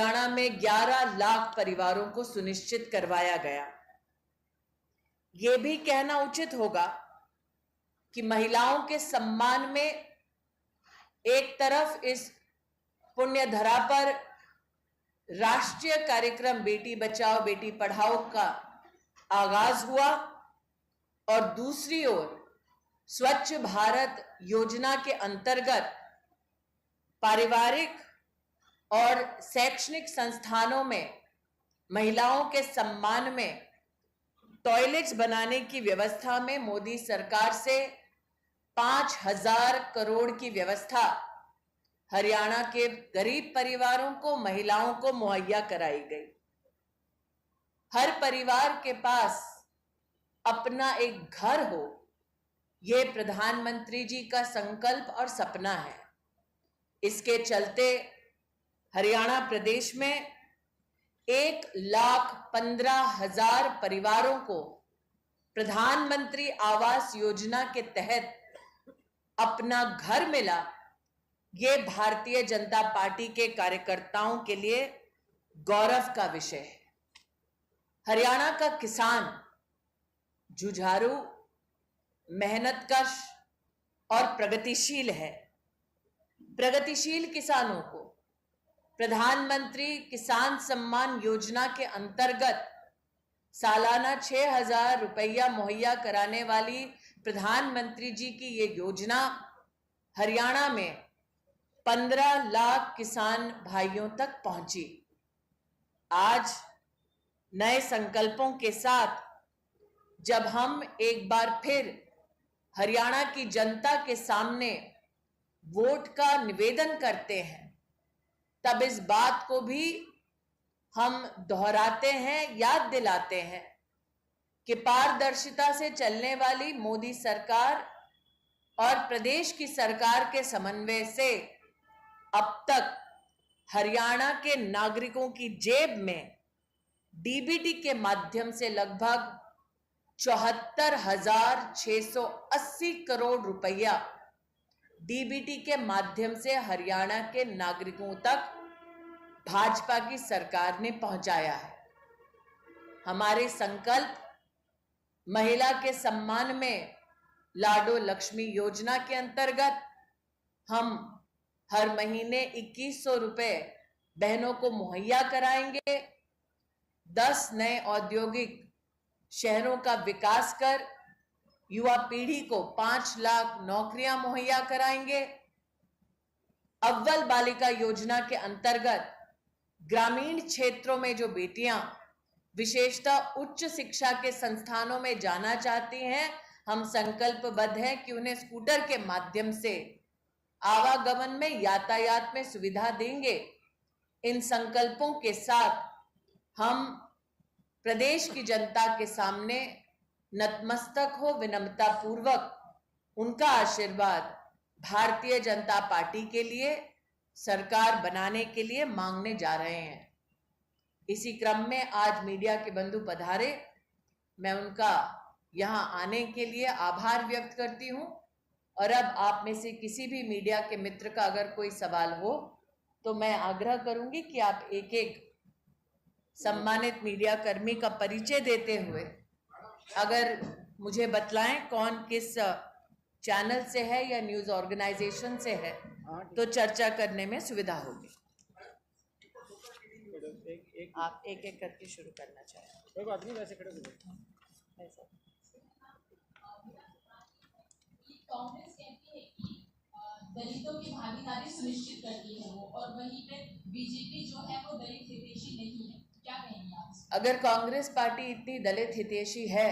हरियाणा में 11 लाख परिवारों को सुनिश्चित करवाया गया। यह भी कहना उचित होगा कि महिलाओं के सम्मान में एक तरफ इस पुण्य धरा पर राष्ट्रीय कार्यक्रम बेटी बचाओ बेटी पढ़ाओ का आगाज हुआ और दूसरी ओर स्वच्छ भारत योजना के अंतर्गत पारिवारिक और शैक्षणिक संस्थानों में महिलाओं के सम्मान में टॉयलेट्स बनाने की व्यवस्था में मोदी सरकार से 5,000 करोड़ की व्यवस्था हरियाणा के गरीब परिवारों को, महिलाओं को मुहैया कराई गई। हर परिवार के पास अपना एक घर हो, यह प्रधानमंत्री जी का संकल्प और सपना है। इसके चलते हरियाणा प्रदेश में 1,15,000 परिवारों को प्रधानमंत्री आवास योजना के तहत अपना घर मिला। ये भारतीय जनता पार्टी के कार्यकर्ताओं के लिए गौरव का विषय है। हरियाणा का किसान जुझारू, मेहनतकश और प्रगतिशील है। प्रगतिशील किसानों को प्रधानमंत्री किसान सम्मान योजना के अंतर्गत सालाना 6,000 रुपया मुहैया कराने वाली प्रधानमंत्री जी की ये योजना हरियाणा में 15 लाख किसान भाइयों तक पहुंची। आज नए संकल्पों के साथ जब हम एक बार फिर हरियाणा की जनता के सामने वोट का निवेदन करते हैं, तब इस बात को भी हम दोहराते हैं, याद दिलाते हैं कि पारदर्शिता से चलने वाली मोदी सरकार और प्रदेश की सरकार के समन्वय से अब तक हरियाणा के नागरिकों की जेब में डीबीटी के माध्यम से लगभग 74,680 करोड़ रुपया डीबीटी के माध्यम से हरियाणा के नागरिकों तक भाजपा की सरकार ने पहुंचाया है। हमारे संकल्प महिला के सम्मान में लाडो लक्ष्मी योजना के अंतर्गत हम हर महीने 2,100 रुपए बहनों को मुहैया कराएंगे। 10 नए औद्योगिक शहरों का विकास कर युवा पीढ़ी को 5 लाख नौकरियां मुहैया कराएंगे। अव्वल बालिका योजना के अंतर्गत ग्रामीण क्षेत्रों में जो बेटियां विशेषतः उच्च शिक्षा के संस्थानों में जाना चाहती हैं, हम संकल्पबद्ध हैं कि उन्हें स्कूटर के माध्यम से आवागमन में, यातायात में सुविधा देंगे। इन संकल्पों के साथ हम प्रदेश की जनता के सामने नतमस्तक हो, विनम्रता पूर्वक उनका आशीर्वाद भारतीय जनता पार्टी के लिए, सरकार बनाने के लिए मांगने जा रहे हैं। इसी क्रम में आज मीडिया के बंधु पधारे, मैं उनका यहां आने के लिए आभार व्यक्त करती हूं। और अब आप में से किसी भी मीडिया के मित्र का अगर कोई सवाल हो तो मैं आग्रह करूंगी कि आप एक एक सम्मानित मीडिया कर्मी का परिचय देते हुए अगर मुझे बतलाएं कौन किस चैनल से है या न्यूज ऑर्गेनाइजेशन से है, तो चर्चा करने में सुविधा होगी। आप एक एक करके शुरू करना चाहें। कांग्रेस कहती है कि दलितों की भागीदारी सुनिश्चित करती है वो, और वहीं पे बीजेपी जो है वो दलित हितैषी नहीं है। क्या कहेंगे आप? अगर कांग्रेस पार्टी इतनी दलित हितैषी है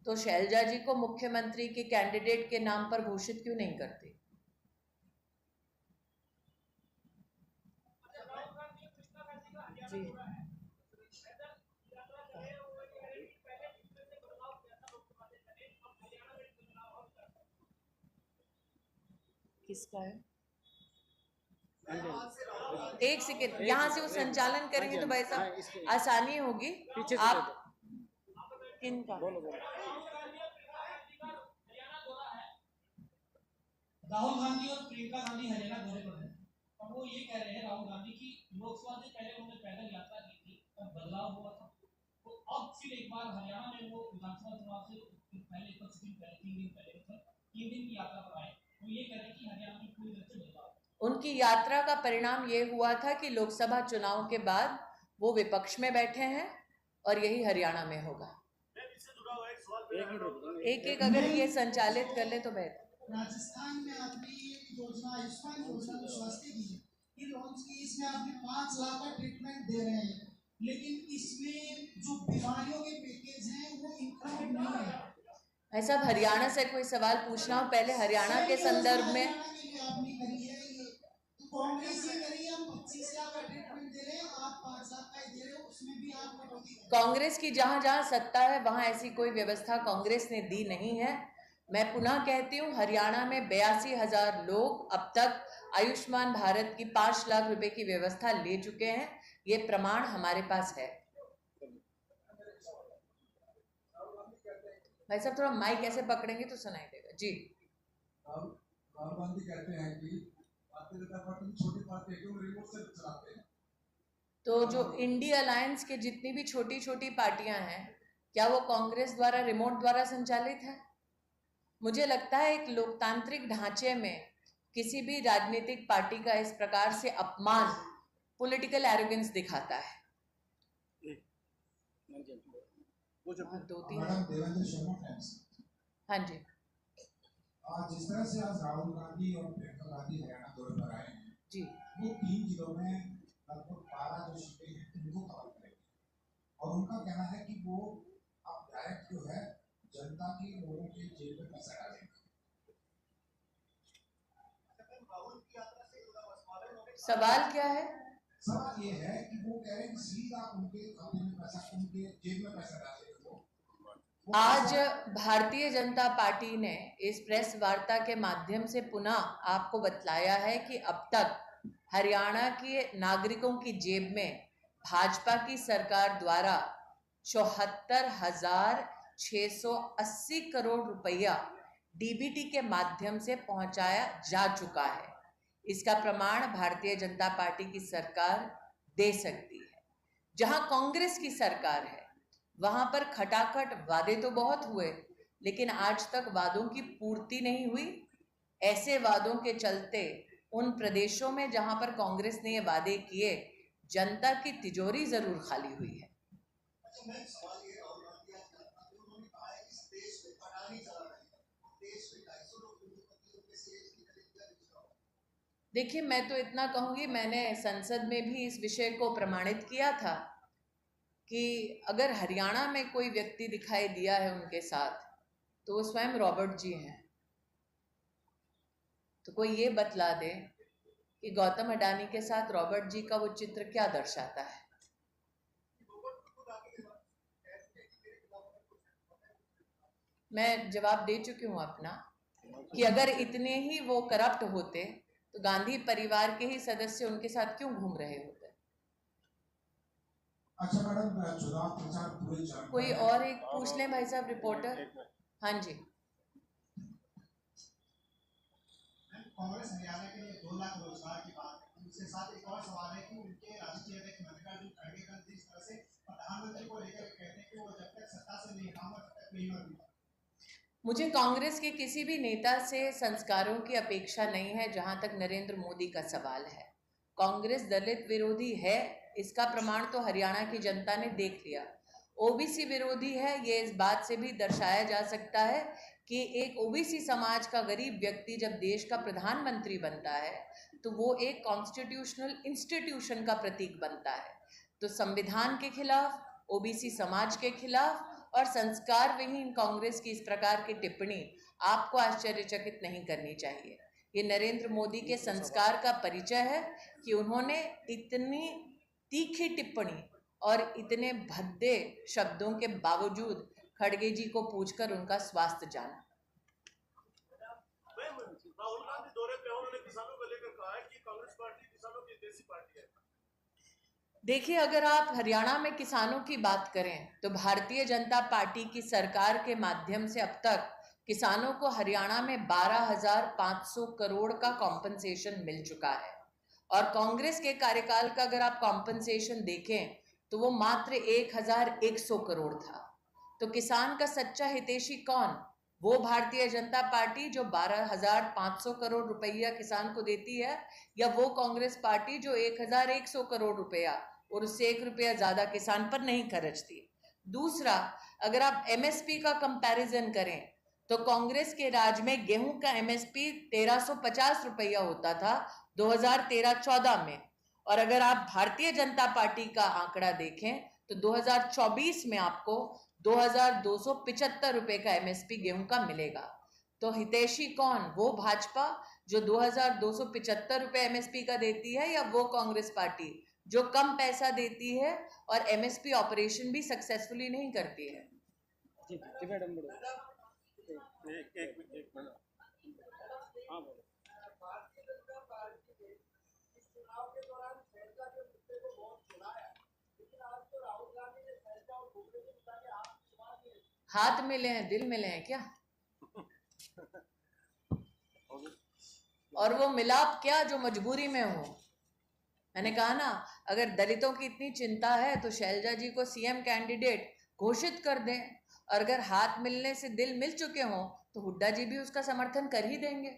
तो शैलजा जी को मुख्यमंत्री के कैंडिडेट के नाम पर घोषित क्यों नहीं करती? जी किसका है? एक सेकेंड, यहाँ से वो संचालन करेंगे तो भाई साहब आसानी होगी। आप किनका? राहुल गांधी और प्रियंका गांधी हरियाणा दौरे पर हैं और वो ये कह रहे हैं, राहुल गांधी, की लोकसभा से पहले उन्होंने पैदल यात्रा की थी, तब बदलाव हुआ था, तो अब फिर एक बार हरियाणा में वो विधानसभा चुनाव से पहले कुछ दिन पहले 3 दिन पहले मतलब 3 दिन की यात्रा पर आए, तो ये कह रहे हैं कि हरियाणा में पूरी तरह से बदलाव। उनकी यात्रा का परिणाम ये हुआ था कि लोकसभा चुनाव के बाद वो विपक्ष में बैठे हैं और यही हरियाणा में होगा। एक एक अगर ये संचालित कर ले तो बेहतर। राजस्थान में आपने योजना आयुष्मान योजना जो स्वास्थ्य की है ये लॉन्च की, इसमें आपने 5 लाख का ट्रीटमेंट दे रहे हैं, लेकिन इसमें जो बीमारियों के पैकेज हैं वो इंक्लूड नहीं है। भाई साहब, हरियाणा से कोई सवाल पूछना हो पहले हरियाणा के संदर्भ में। आपने करी है ये तो कांग्रेस ये करी है, हम 25 लाख का ट्रीटमेंट दे रहे हैं, आप 5 लाख का दे रहे हो, उसमें भी आप कटौती। कांग्रेस की जहां जहां सत्ता है वहां ऐसी कोई व्यवस्था कांग्रेस ने दी नहीं है। मैं पुनः कहती हूँ, हरियाणा में 82,000 लोग अब तक आयुष्मान भारत की 5 लाख रुपए की व्यवस्था ले चुके हैं। ये प्रमाण हमारे पास है। भाई साहब थोड़ा माइक ऐसे पकड़ेंगे तो सुनाई देगा जी। राहुल गांधी कहते हैं कि भारतीय जनता पार्टी छोटी पार्टी है, रिमोट से चलाते हैं। तो जो इंडिया अलायंस के जितनी भी छोटी छोटी पार्टियां हैं, क्या वो कांग्रेस द्वारा रिमोट द्वारा संचालित है? मुझे लगता है एक लोकतांत्रिक ढांचे में किसी भी राजनीतिक पार्टी का इस प्रकार से अपमान पॉलिटिकल एरोगेंस दिखाता है। दो तीन। Madam Devendra Sharma times. हाँ जी। आज जिस तरह से आज राहुल गांधी और प्रियंका गांधी हरियाणा दौरे पर आए हैं जी, वो 3 जिलों में लगभग 12 जो सीटें हैं उनको कवर करेंगे और उनका कहना है कि वो अब डायरेक्ट जो है जनता के लोगों के जेब में पैसा डालेंगे। सवाल क्या है? सवाल ये है कि वो कह रहे हैं कि सीधा उनके खाते में पैसा, उनके जेब में पैसा डालेंगे। आज भारतीय जनता पार्टी ने इस प्रेस वार्ता के माध्यम से पुनः आपको बतलाया है कि अब तक हरियाणा के नागरिकों की जेब में भाजपा की सरकार द्वारा 74,680 करोड़ रुपया डीबीटी के माध्यम से पहुंचाया जा चुका है। इसका प्रमाण भारतीय जनता पार्टी की सरकार दे सकती है। जहां कांग्रेस की सरकार है वहां पर खटाखट वादे तो बहुत हुए, लेकिन आज तक वादों की पूर्ति नहीं हुई। ऐसे वादों के चलते उन प्रदेशों में जहां पर कांग्रेस ने ये वादे किए, जनता की तिजोरी जरूर खाली हुई है। देखिए, मैं तो इतना कहूंगी, मैंने संसद में भी इस विषय को प्रमाणित किया था कि अगर हरियाणा में कोई व्यक्ति दिखाई दिया है उनके साथ तो वो स्वयं रॉबर्ट जी हैं। तो कोई ये बतला दे कि गौतम अडानी के साथ रॉबर्ट जी का वो चित्र क्या दर्शाता है। मैं जवाब दे चुकी हूँ अपना कि अगर इतने ही वो करप्ट होते तो गांधी परिवार के ही सदस्य उनके साथ क्यों घूम रहे होते। अच्छा मैडम, चुनाव प्रचार पूरे चरण। कोई और एक पूछ लें भाई साहब, रिपोर्टर। हाँ जी। कांग्रेस हरियाणा के लिए 2 लाख रोजगार की बात है। उसके साथ एक और सवाल है कि उनके राष्ट्रीय अध्यक्ष मल्लिकार्जुन खड़गे जिस तरह से प्रधानमंत्री को लेकर कहते हैं कि वो जब तक सत्ता से नहीं आएगा तब तक नहीं होगा। मुझे कांग्रेस के किसी भी नेता से संस्कारों की अपेक्षा नहीं है। जहां तक नरेंद्र मोदी का सवाल है, कांग्रेस दलित विरोधी है, इसका प्रमाण तो हरियाणा की जनता ने देख लिया। ओबीसी विरोधी है, ये इस बात से भी दर्शाया जा सकता है कि एक ओबीसी समाज का गरीब व्यक्ति जब देश का प्रधानमंत्री बनता है तो वो एक कॉन्स्टिट्यूशनल इंस्टीट्यूशन का प्रतीक बनता है। तो संविधान के खिलाफ, ओबीसी समाज के खिलाफ और संस्कार विहीन कांग्रेस की इस प्रकार की टिप्पणी आपको आश्चर्यचकित नहीं करनी चाहिए। ये नरेंद्र मोदी के संस्कार का परिचय है कि उन्होंने इतनी तीखी टिप्पणी और इतने भद्दे शब्दों के बावजूद खड़गे जी को पूछकर उनका स्वास्थ्य जाना। राहुल गांधी दौरे पे उन्होंने किसानों को लेकर कहा है कि कांग्रेस पार्टी किसानों की देसी पार्टी है। देखिए, अगर आप हरियाणा में किसानों की बात करें तो भारतीय जनता पार्टी की सरकार के माध्यम से अब तक किसानों को हरियाणा में 12,500 करोड़ का कॉम्पनसेशन मिल चुका है और कांग्रेस के कार्यकाल का अगर आप कॉम्पनसेशन देखें तो वो मात्र 1100 करोड़ था। तो किसान का सच्चा हितैषी कौन? वो भारतीय जनता पार्टी जो 12,500 करोड़ रुपया किसान को देती है, या वो कांग्रेस पार्टी जो 1,100 करोड़ रुपया और उससे 1 रुपया ज्यादा किसान पर नहीं खर्चती। दूसरा, अगर आप एमएसपी का कंपैरिजन करें तो कांग्रेस के राज में गेहूं का एमएसपी 1350 रुपया होता था 2013-14 में, और अगर आप भारतीय जनता पार्टी का आंकड़ा देखें तो 2024 में आपको 2,275 रुपए का एमएसपी गेहूं का मिलेगा। तो हितैषी कौन? वो भाजपा जो 2,275 रुपए एमएसपी का देती है, या वो कांग्रेस पार्टी जो कम पैसा देती है और एमएसपी ऑपरेशन भी सक्सेसफुली नहीं करती है? जी मैडम, एक मिनट। हाँ बोलो। हाथ मिले हैं, दिल मिले हैं क्या? और वो मिलाप क्या जो मजबूरी में हो? मैंने कहा ना, अगर दलितों की इतनी चिंता है तो शैलजा जी को सीएम कैंडिडेट घोषित कर दें, और अगर हाथ मिलने से दिल मिल चुके हों तो हुड्डा जी भी उसका समर्थन कर ही देंगे।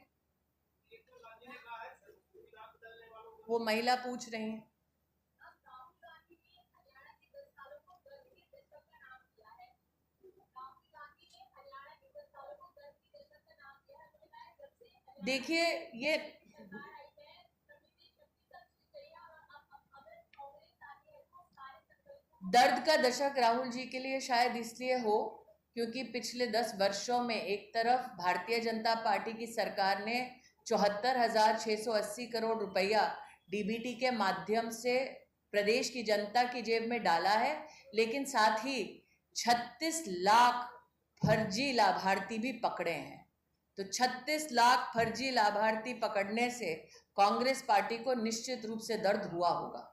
वो महिला पूछ रही हैं। देखिए, ये दर्द का दशक राहुल जी के लिए शायद इसलिए हो क्योंकि पिछले 10 वर्षों में एक तरफ भारतीय जनता पार्टी की सरकार ने 74,680 करोड़ रुपया डीबीटी के माध्यम से प्रदेश की जनता की जेब में डाला है, लेकिन साथ ही 36 लाख फर्जी लाभार्थी भी पकड़े हैं। तो 36 लाख फर्जी लाभार्थी पकड़ने से कांग्रेस पार्टी को निश्चित रूप से दर्द हुआ होगा।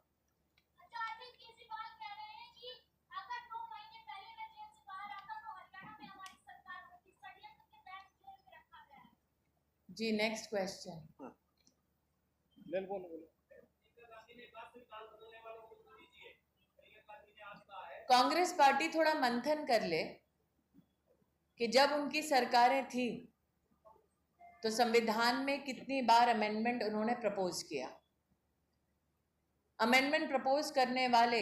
जी, नेक्स्ट क्वेश्चन। कांग्रेस पार्टी थोड़ा मंथन कर ले कि जब उनकी सरकारें थी तो संविधान में कितनी बार अमेंडमेंट उन्होंने प्रपोज किया। अमेंडमेंट प्रपोज करने वाले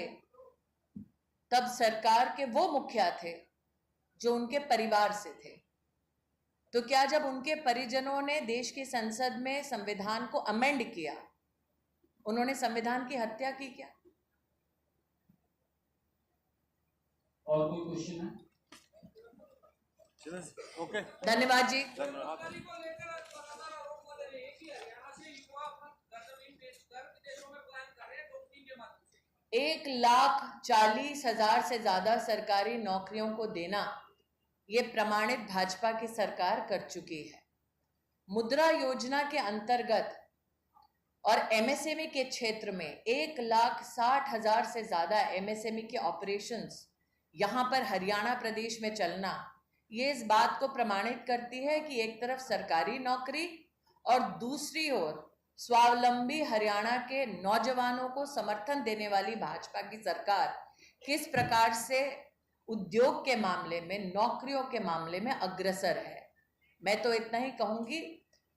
तब सरकार के वो मुखिया थे जो उनके परिवार से थे। तो क्या जब उनके परिजनों ने देश की संसद में संविधान को अमेंड किया, उन्होंने संविधान की हत्या की क्या? और कोई क्वेश्चन है? ओके, धन्यवाद जी। एक 1,40,000 से ज्यादा सरकारी नौकरियों को देना, ये प्रमाणित भाजपा की सरकार कर चुकी है। मुद्रा योजना के अंतर्गत और एमएसएमई के क्षेत्र में 1,60,000 से ज्यादा एमएसएमई के ऑपरेशंस यहां पर हरियाणा प्रदेश में चलना, ये इस बात को प्रमाणित करती है कि एक तरफ सरकारी नौकरी और दूसरी ओर स्वावलंबी हरियाणा के नौजवानों को समर्थन देने वाली भाजपा की सरकार किस प्रकार से उद्योग के मामले में, नौकरियों के मामले में अग्रसर है। मैं तो इतना ही कहूंगी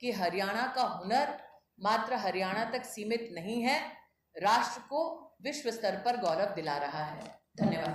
कि हरियाणा का हुनर मात्र हरियाणा तक सीमित नहीं है, राष्ट्र को विश्व स्तर पर गौरव दिला रहा है। धन्यवाद।